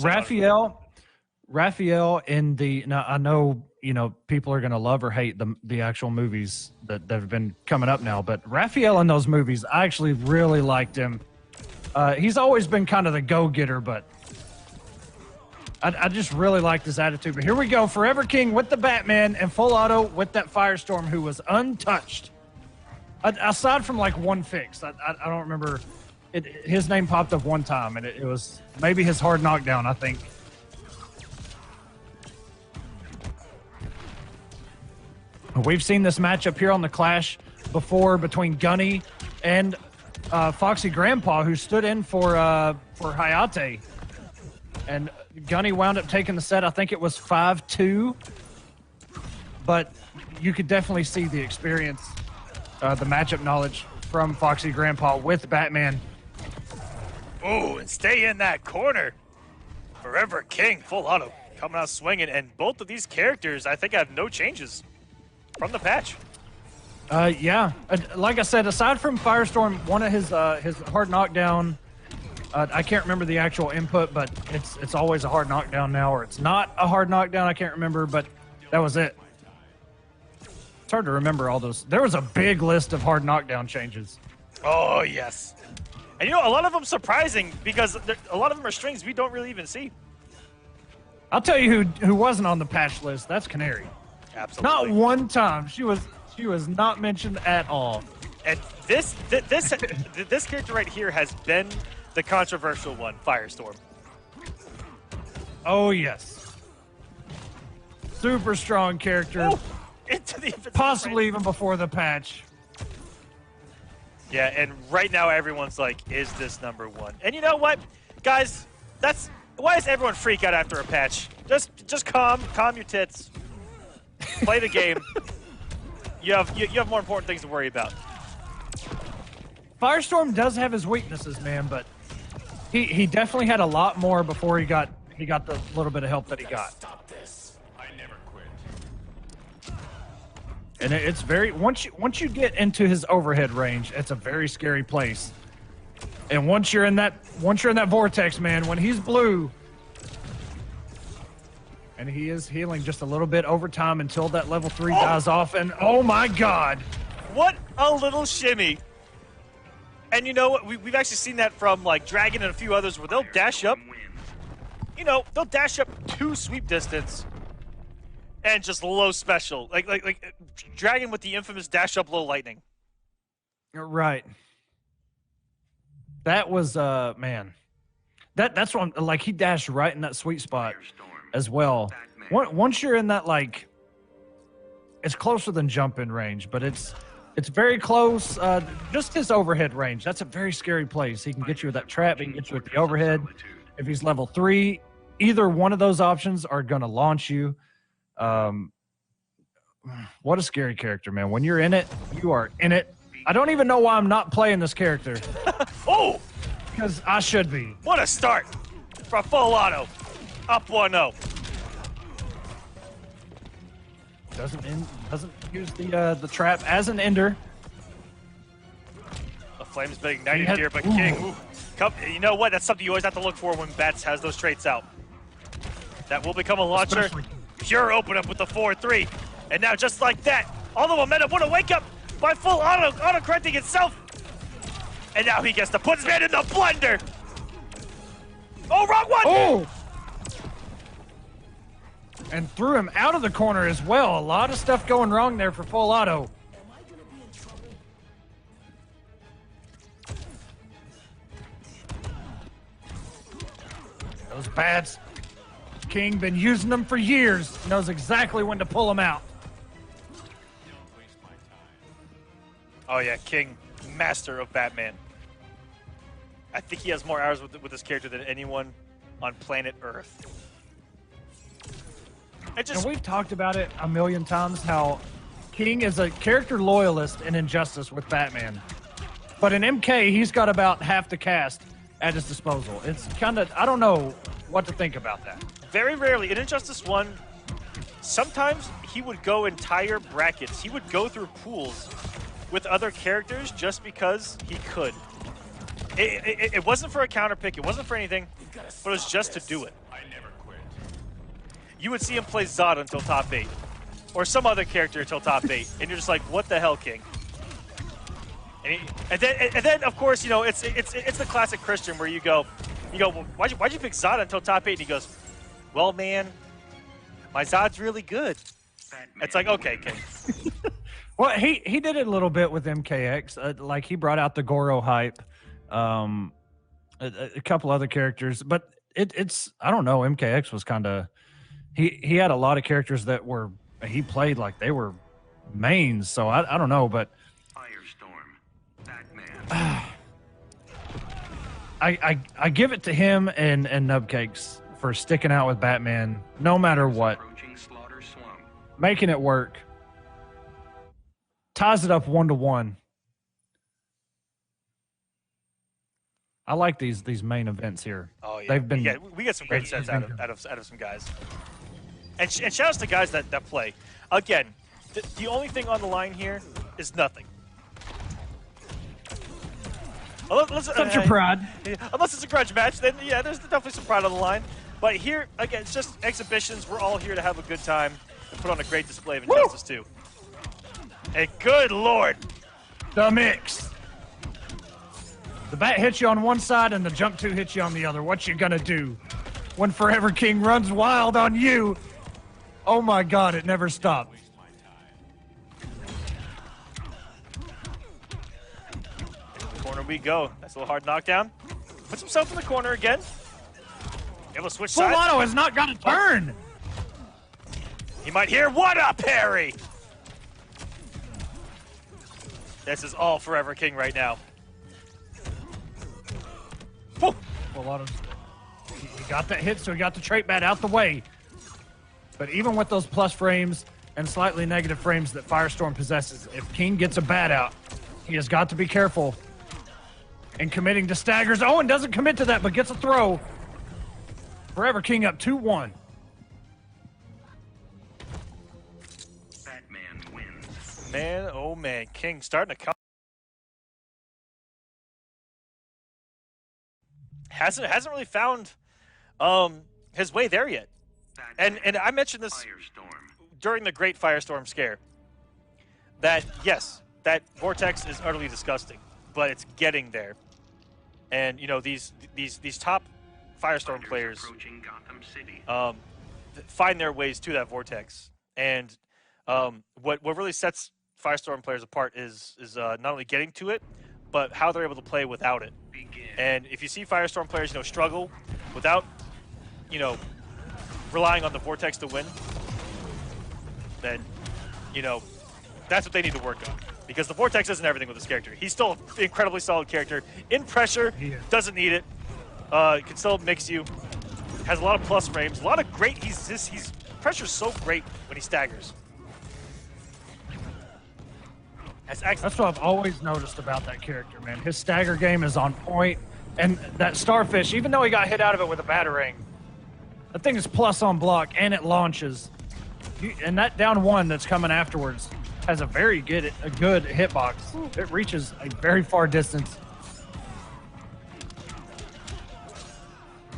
Raphael in the, now I know, you know, people are going to love or hate the actual movies that have been coming up now, but Raphael in those movies, I actually really liked him. He's always been kind of the go-getter, but I just really liked his attitude. But here we go, Forever King with the Batman and full auto with that Firestorm, who was untouched. Aside from like one fix, I don't remember. His name popped up one time, and it was maybe his hard knockdown, I think. We've seen this matchup here on the Clash before between Gunny and Foxy Grandpa, who stood in for Hayate. And Gunny wound up taking the set. I think it was 5-2. But you could definitely see the experience, the matchup knowledge from Foxy Grandpa with Batman. Oh, and stay in that corner. Forever King, full auto, coming out swinging. And both of these characters, I think, have no changes from the patch. Yeah. Like I said, aside from Firestorm, one of his hard knockdown, I can't remember the actual input, but it's always a hard knockdown now, or it's not a hard knockdown. I can't remember, but that was it. It's hard to remember all those. There was a big list of hard knockdown changes. Oh, yes. And, you know, a lot of them surprising because a lot of them are strings we don't really even see. I'll tell you who wasn't on the patch list. That's Canary. Absolutely. Not one time. She was not mentioned at all. And this character right here has been the controversial one, Firestorm. Oh, yes. Super strong character. Oh, into the possibly even before the patch. Yeah, and right now everyone's like, is this #1? And you know what, guys? Why does everyone freak out after a patch? Just calm your tits. Play the game. You have more important things to worry about. Firestorm does have his weaknesses, man, but he definitely had a lot more before he got the little bit of help that he got. Stop this. I never quit. And it's very once you get into his overhead range, it's a very scary place. And once you're in that vortex, man, when he's blue, and he is healing just a little bit over time until that level 3 dies off, and oh my God. What a little shimmy. And you know what, we've actually seen that from like Dragon and a few others where they'll dash up, you know, they'll dash up 2 sweep distance and just low special. Like Dragon with the infamous dash up low lightning. Right. That was, man. That's what I'm, like, he dashed right in that sweet spot as well. Once you're in that, like, it's closer than jump in range, but it's very close. Just his overhead range, that's a very scary place. He can get you with that trap, he can get you with the overhead. If he's level 3, either one of those options are going to launch you. What a scary character, man. When you're in it, you are in it. I don't even know why I'm not playing this character. Oh! Because I should be. What a start from full auto. Up 1-0. Doesn't use the trap as an ender. The flame's been ignited here, but King, you know what? That's something you always have to look for when Bats has those traits out. That will become a launcher. Especially. Pure open up with the 4-3. And now just like that, all the momentum, what a wake up by full auto-correcting itself. And now he gets to put his man in the blender. Oh, wrong one! Oh! And threw him out of the corner as well. A lot of stuff going wrong there for full auto. Those bats. King been using them for years. Knows exactly when to pull them out. Oh yeah, King, master of Batman. I think he has more hours with this character than anyone on planet Earth. And we've talked about it a million times, how King is a character loyalist in Injustice with Batman. But in MK, he's got about half the cast at his disposal. It's kind of, I don't know what to think about that. Very rarely, in Injustice 1, sometimes he would go entire brackets. He would go through pools with other characters just because he could. It wasn't for a counter pick, it wasn't for anything, but it was just to do it. you would see him play Zod until top 8. Or some other character until top 8. And you're just like, what the hell, King? And then of course, you know, it's the classic Christian where you go, well, why'd you pick Zod until top 8? And he goes, well, man, my Zod's really good. It's like, okay, King. Well, he did it a little bit with MKX. Like, he brought out the Goro hype, a couple other characters. But it's I don't know, MKX was kind of... He had a lot of characters that were... He played like they were mains, so I don't know, but... FireStorm. Batman. I give it to him and Nubcakes for sticking out with Batman no matter what. Making it work. Ties it up 1-1. I like these main events here. Oh yeah, they've been. We get some great sets out of some guys. And shout outs to guys that play. Again, the only thing on the line here is nothing. Unless your pride. Unless it's a grudge match, then yeah, there's definitely some pride on the line. But here, again, it's just exhibitions. We're all here to have a good time and put on a great display of injustice too. And good lord, The mix. The bat hits you on one side and the jump 2 hits you on the other. What you gonna do when Forever King runs wild on you? Oh my God, it never stopped. corner we go. Nice little hard knockdown. Puts himself in the corner again. Able to switch sides. FULLAUTO has not got a turn. He might hear, what up, Harry? This is all Forever King right now. Woo! FULLAUTO, he got that hit, so he got the trait bat out the way. But even with those plus frames and slightly negative frames that FireStorm possesses, if King gets a bat out, he has got to be careful in committing to staggers. Oh, and doesn't commit to that, but gets a throw. Forever King up 2-1. Batman wins. Man, oh man, King starting to come. Hasn't really found his way there yet. And I mentioned this during the Great FireStorm scare. That yes, that vortex is utterly disgusting, but it's getting there. And you know these top FireStorm players find their ways to that vortex. And what really sets FireStorm players apart is not only getting to it, but how they're able to play without it. And if you see FireStorm players, struggle without, relying on the vortex to win, then, that's what they need to work on. Because the vortex isn't everything with this character. He's still an incredibly solid character. In pressure, doesn't need it. Can still mix you. Has a lot of plus frames. A lot of great. He's pressure's so great when he staggers. That's what I've always noticed about that character, man. His stagger game is on point. And that Starfish, even though he got hit out of it with a batarang, that thing is plus on block, and it launches. And that down 1 that's coming afterwards has a very good hitbox. It reaches a very far distance.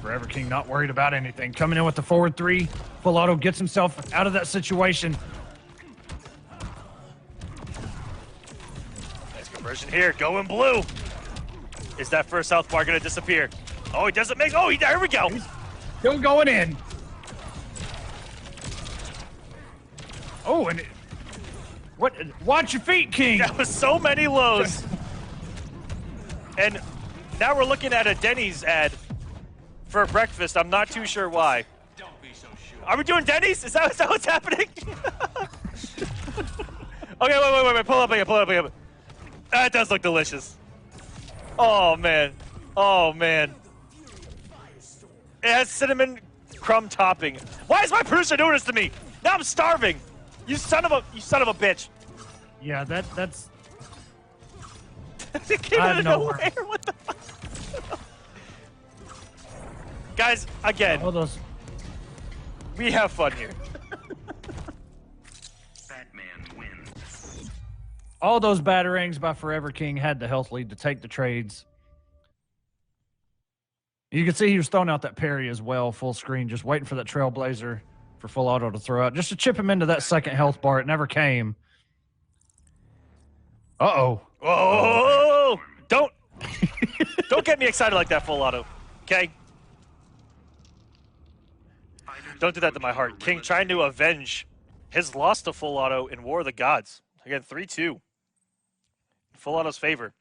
Forever King not worried about anything. Coming in with the forward 3. FULLAUTO gets himself out of that situation. Nice conversion here. Going blue. Is that first health bar going to disappear? Oh, he doesn't make... Oh, there we go. Still going in. Oh, and... What? Watch your feet, King. That was so many lows. And now we're looking at a Denny's ad for breakfast. I'm not too sure why. Don't be so sure. Are we doing Denny's? Is that what's happening? Okay, wait. Pull up again. That does look delicious. Oh, man. It has cinnamon crumb topping. Why is my producer doing this to me? Now I'm starving. You son of a bitch. Yeah, that's... It came out of nowhere. What the fuck? Guys, again, all those... we have fun here. Batman wins. All those batarangs by Forever King had the health lead to take the trades. You can see he was throwing out that parry as well, full screen, just waiting for that Trailblazer for Full Auto to throw out just to chip him into that second health bar. It never came. Uh-oh. Whoa! Don't get me excited like that, Full Auto. Okay? Don't do that to my heart. King trying to avenge his loss to Full Auto in War of the Gods. Again, 3-2. Full Auto's favor.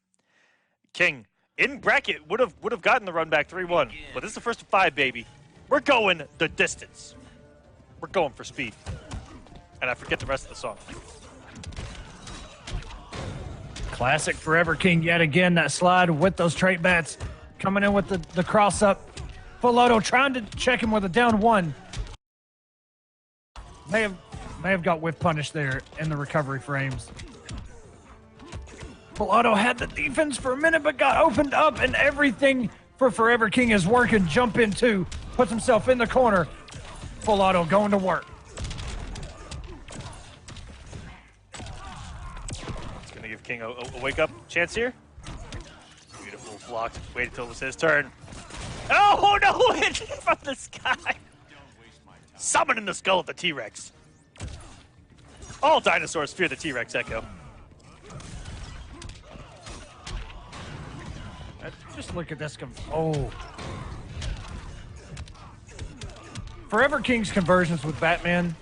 King, in bracket, would have gotten the run back 3-1. But this is the first of 5, baby. We're going the distance. We're going for speed. And I forget the rest of the song. Classic Forever King yet again. That slide with those trait bats. Coming in with the cross up. Full Auto trying to check him with a down 1. May have got whiff punished there in the recovery frames. Full Auto had the defense for a minute, but got opened up, and everything for Forever King is working. Jump in 2, puts himself in the corner. Full Auto going to work. It's going to give King a wake-up chance here. Beautiful block. Wait until it was his turn. Oh, no! Hit from the sky! Summoning the skull of the T-Rex. All dinosaurs fear the T-Rex Echo. Just look at this. Oh. Forever King's conversions with Batman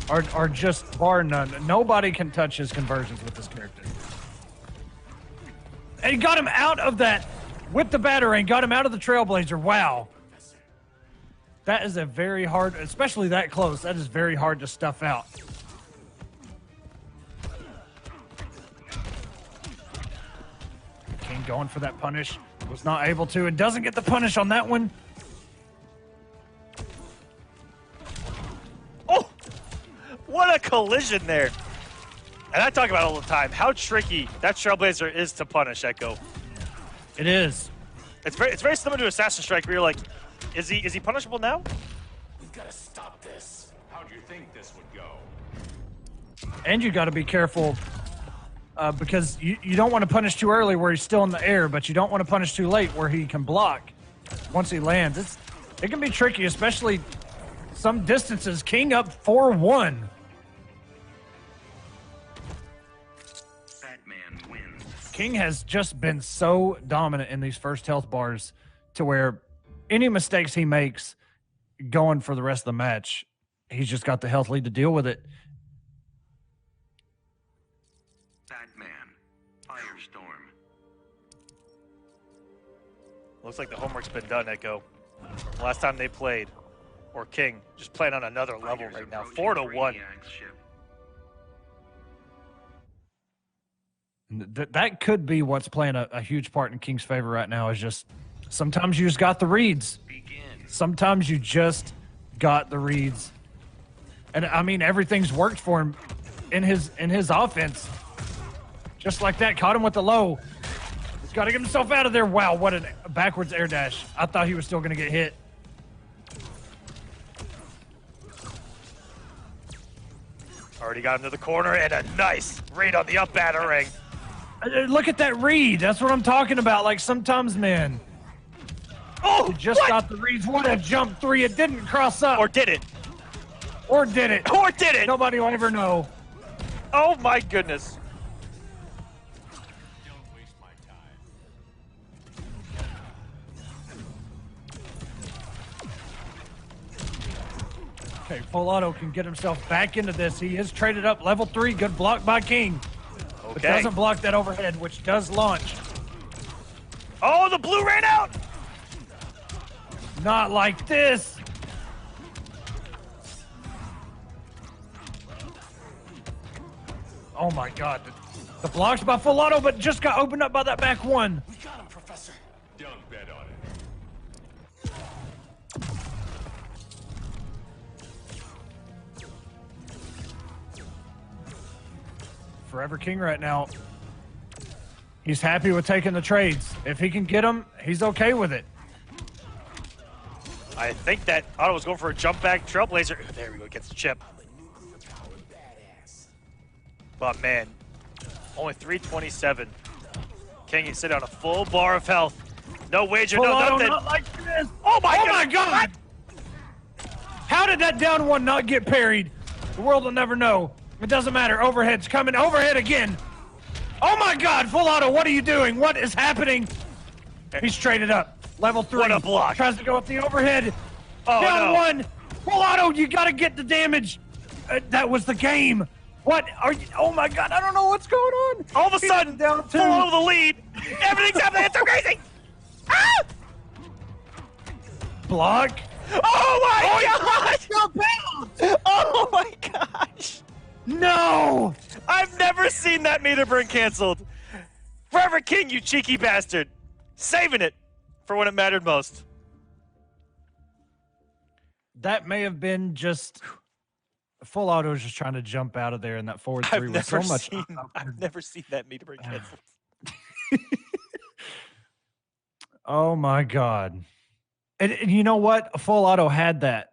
are just bar none. Nobody can touch his conversions with this character. And he got him out of that with the Batarang, got him out of the Trailblazer. Wow. That is a very hard, especially that close, that is very hard to stuff out. King going for that punish. Was not able to, and doesn't get the punish on that one. Oh! What a collision there. And I talk about it all the time, how tricky that Trailblazer is to punish, Echo. It is. It's very similar to Assassin Strike where you're like, is he punishable now? We've got to stop this. How'd you think this would go? And you got to be careful because you don't want to punish too early where he's still in the air, but you don't want to punish too late where he can block once he lands. It can be tricky, especially some distances. King up 4-1. Batman wins. King has just been so dominant in these first health bars to where any mistakes he makes going for the rest of the match, he's just got the health lead to deal with it. Batman, FireStorm. Looks like the homework's been done, Echo. Last time they played, or King, just playing on another level right now. 4-1. That could be what's playing a huge part in King's favor right now, is just sometimes you just got the reads. Sometimes you just got the reads. And I mean, everything's worked for him in his offense. Just like that, caught him with the low. He's got to get himself out of there. Wow, what a backwards air dash. I thought he was still going to get hit. Already got him to the corner, and a nice read on the up Batarang. Look at that read. That's what I'm talking about. Like, sometimes, man. Oh, He just what? got the reads. What a jump 3. It didn't cross up. Or did it? Or did it? Or did it? Nobody will ever know. Oh my goodness. Don't waste my time. Okay, Full Auto can get himself back into this. He is traded up level 3. Good block by King. But Okay. doesn't block that overhead, which does launch. Oh, the blue ran out. Not like this. Oh my God. The blocks by Full Auto, but just got opened up by that back 1. We got him, Professor. Don't bet on it. Forever King right now. He's happy with taking the trades. If he can get them, he's okay with it. I think that Otto was going for a jump back Trailblazer. There we go, gets the chip. But man, only 327. King is sitting on a full bar of health. No wager, Full no Auto nothing. not like this. Oh my Oh my God! How did that down one not get parried? The world will never know. It doesn't matter. Overhead's coming. Overhead again. Oh my God, Full Auto, what are you doing? What is happening? He's traded up. Level 3. What a block. Tries to go up the overhead. Oh, down no. 1. Full Auto, you got to get the damage. That was the game. What are you? Oh my God, I don't know what's going on. All of a sudden, down 2. Full Auto the lead. Everything's happening. It's so crazy. Ah! Block. Oh my gosh! Oh my gosh! No. I've never seen that meter burn canceled. Forever King, you cheeky bastard. Saving it for when it mattered most. That may have been just Full Auto was just trying to jump out of there, and that forward 3 was so much. I've never seen that meter burn canceled. Oh my God. And you know what? Full Auto had that.